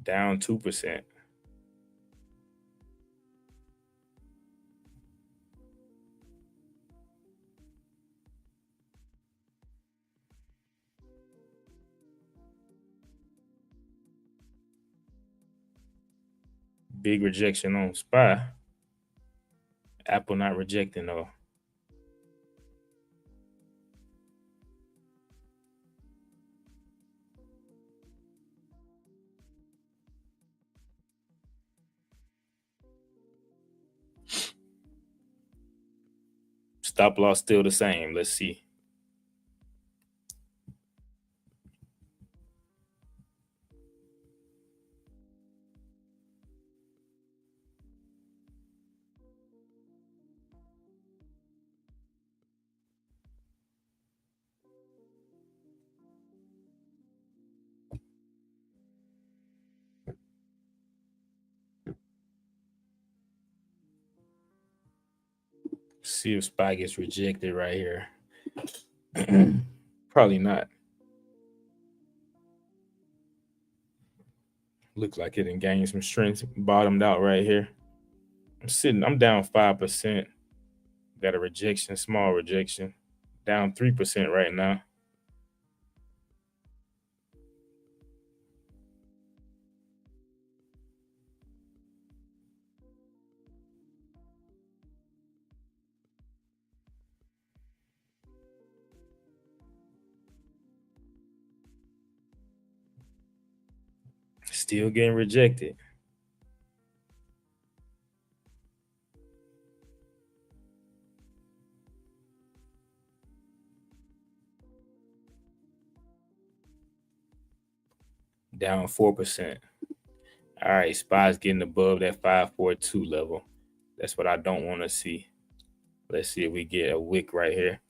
Down 2%. Big rejection on SPY. Apple not rejecting though. Stop loss still the same. Let's see. See if SPY gets rejected right here. Probably not. Looks like it didn't gain some strength. Bottomed out right here. I'm down 5%. Got a rejection, small rejection. Down 3% right now. Still getting rejected. Down 4%. All right, SPY's getting above that 542 level. That's what I don't want to see. Let's see if we get a wick right here.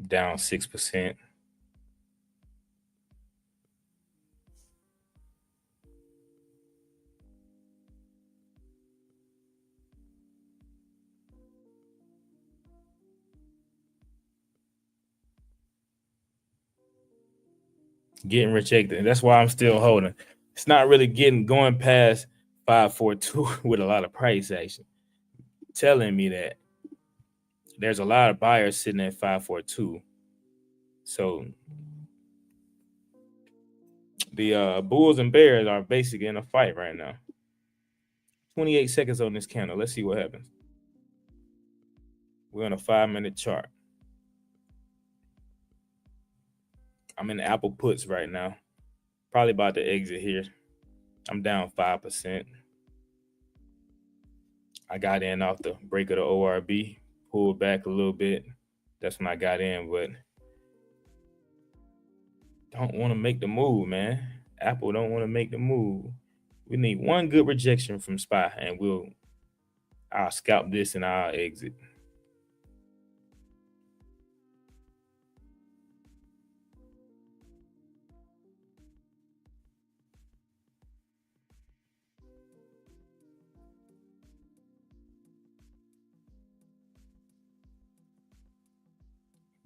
Down 6%. Getting rejected. That's why I'm still holding. It's not really going past 542 with a lot of price action. Telling me that there's a lot of buyers sitting at 542. So the Bulls and Bears are basically in a fight right now. 28 seconds on this candle. Let's see what happens. We're on a 5-minute chart. I'm in Apple puts right now. Probably about to exit here. I'm down 5%. I got in off the break of the ORB, pulled back a little bit. That's when I got in, but don't want to make the move, man. Apple don't want to make the move. We need one good rejection from SPY, and I'll scalp this and I'll exit.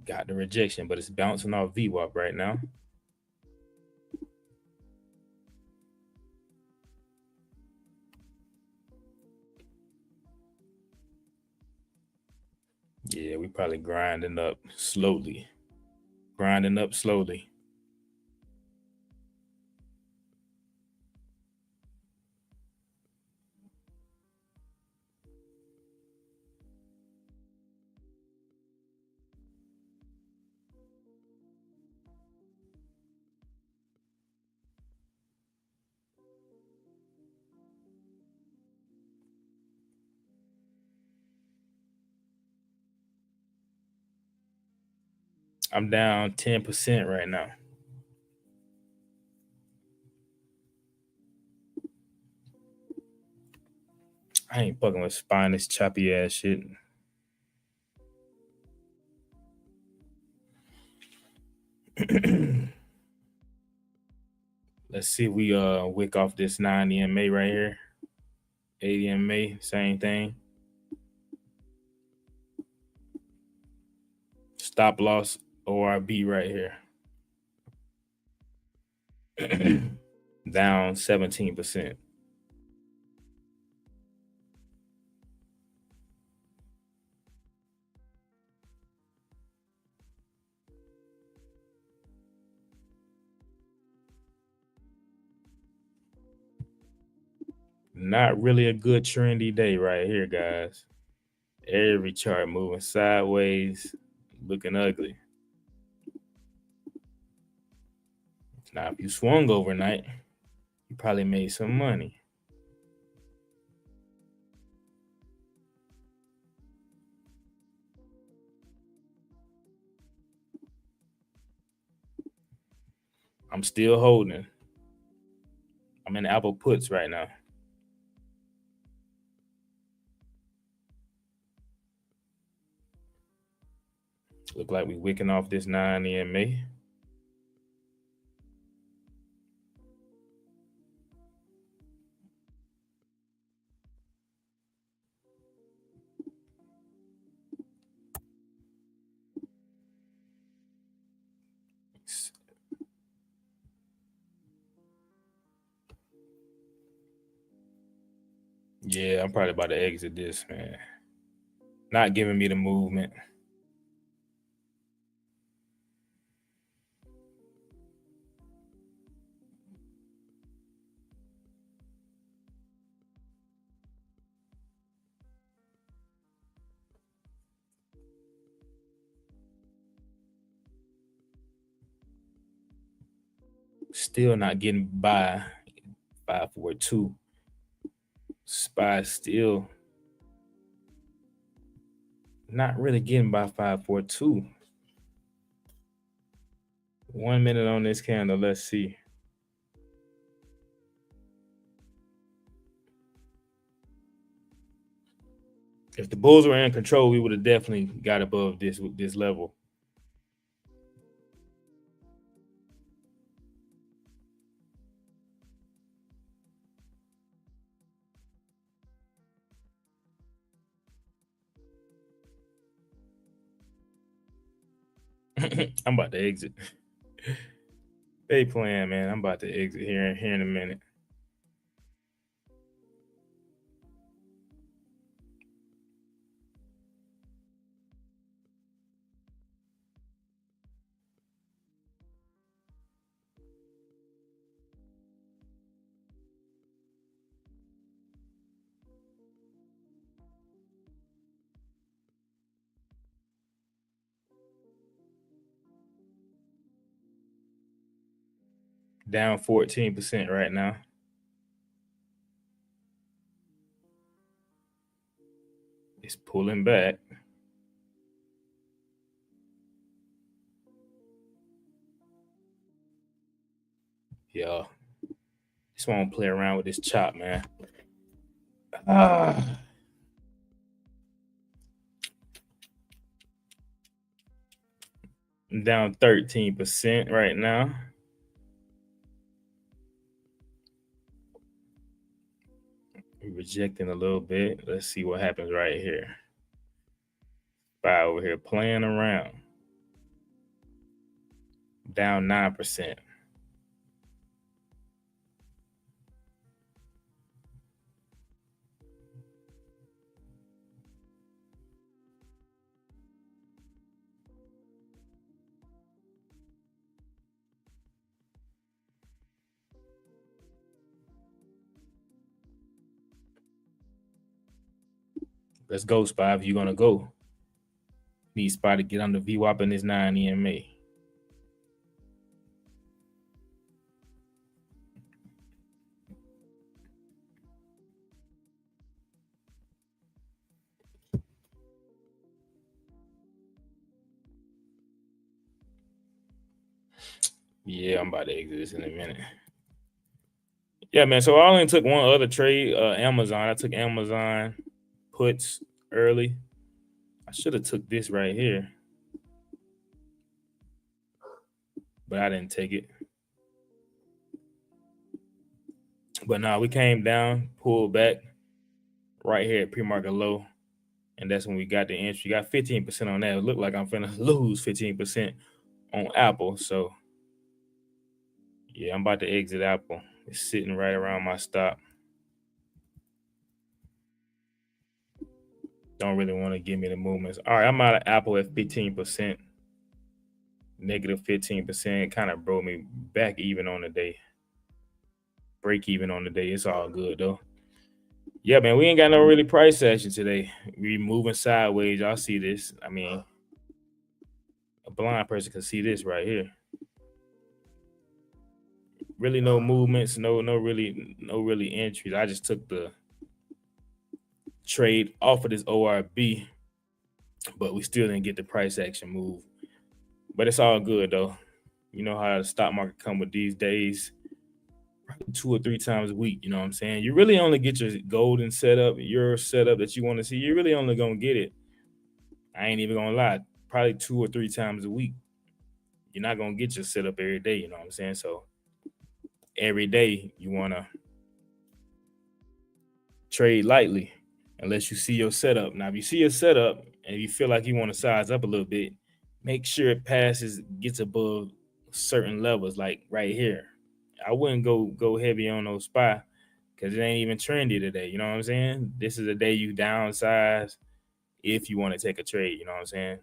Got the rejection, but it's bouncing off VWAP right now. Yeah, we probably grinding up slowly. Grinding up slowly. I'm down 10% right now. I ain't fucking with spineless choppy ass shit. Let's see if we wick off this 9 EMA right here. 8 EMA, same thing. Stop loss ORB right here. Down 17%. Not really a good trendy day right here, guys. Every chart moving sideways, looking ugly. Now, if you swung overnight, you probably made some money. I'm still holding. I'm in Apple puts right now. Look like we wicking off this 9 EMA. Yeah, I'm probably about to exit this, man. Not giving me the movement. Still not getting by 542. SPY still not really getting by 542. 1 minute on this candle. Let's see. If the Bulls were in control, we would have definitely got above this level. I'm about to exit. They playing, man. I'm about to exit here in a minute. down 14% right now. It's pulling back. Yeah. Just want to play around with this chop, man. I'm down 13% right now. Rejecting a little bit. Let's see what happens right here. Spy over here playing around. Down 9%. Let's go, Spy. If you're gonna go, need Spy to get on the VWAP in this 9 EMA. Yeah, I'm about to exit this in a minute. Yeah, man. So I only took one other trade, Amazon. I took Amazon puts early. I should have took this right here, but I didn't take it. But nah, we came down, pulled back right here at pre-market low, and that's when we got the entry. Got 15% on that. It looked like I'm finna lose 15% on Apple. So yeah, I'm about to exit Apple. It's sitting right around my stop. Don't really want to give me the movements. All right, I'm out of Apple at 15%, negative 15%. Kind of brought me back even on the day. Break even on the day. It's all good though. Yeah, man, we ain't got no really price action today. We moving sideways. Y'all see this? I mean, a blind person can see this right here. Really no movements, no really entries. I just took the trade off of this ORB, but we still didn't get the price action move. But it's all good though. You know how the stock market come with these days, 2 or 3 times a week. You know what I'm saying? You really only get your golden setup, your setup that you want to see. You're really only gonna get it. I ain't even gonna lie, probably 2 or 3 times a week. You're not gonna get your setup every day. You know what I'm saying? So every day you wanna trade lightly unless you see your setup. Now, if you see your setup and you feel like you want to size up a little bit, make sure it gets above certain levels, like right here. I wouldn't go heavy on those SPY because it ain't even trendy today. You know what I'm saying? This is a day you downsize if you want to take a trade. You know what I'm saying?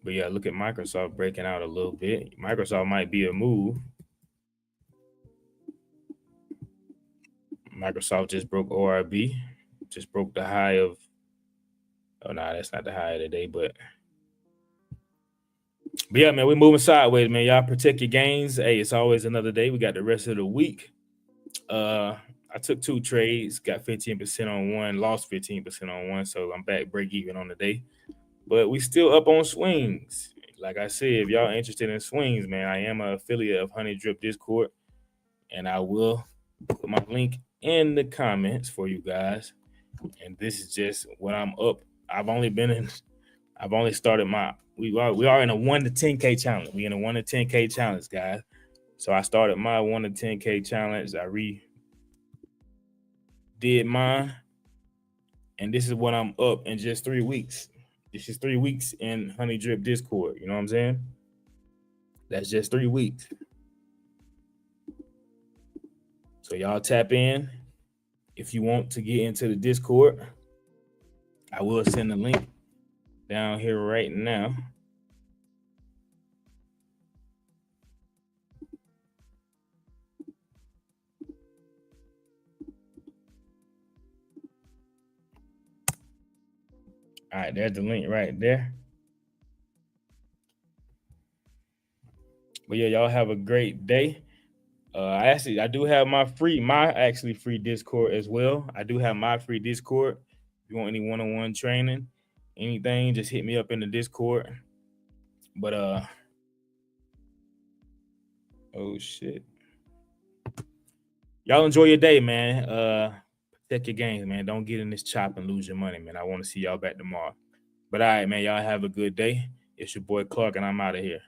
But yeah, look at Microsoft breaking out a little bit. Microsoft might be a move. Microsoft just broke ORB, just broke the high of. Oh no, that's not the high of the day, but yeah, man, we're moving sideways, man. Y'all protect your gains. Hey, it's always another day. We got the rest of the week. I took 2 trades, got 15% on one, lost 15% on one, so I'm back break even on the day. But we still up on swings. Like I said, if y'all interested in swings, man, I am an affiliate of Honey Drip Discord, and I will put my link in the comments for you guys. And this is just what I'm up. I've only started my. We are in a 1 to 10K challenge. We in a 1 to 10K challenge, guys. So I started my 1 to 10K challenge. I did mine, and this is what I'm up in just 3 weeks. This is 3 weeks in Honey Drip Discord. You know what I'm saying? That's just 3 weeks. So y'all tap in if you want to get into the Discord. I will send the link down here right now. All right, there's the link right there. But yeah, y'all have a great day. I do have my actually free Discord as well. I do have my free Discord. If you want any one-on-one training, anything, just hit me up in the Discord. But oh shit. Y'all enjoy your day, man. Protect your games, man. Don't get in this chop and lose your money, man. I want to see y'all back tomorrow. But all right, man, y'all have a good day. It's your boy Clark, and I'm out of here.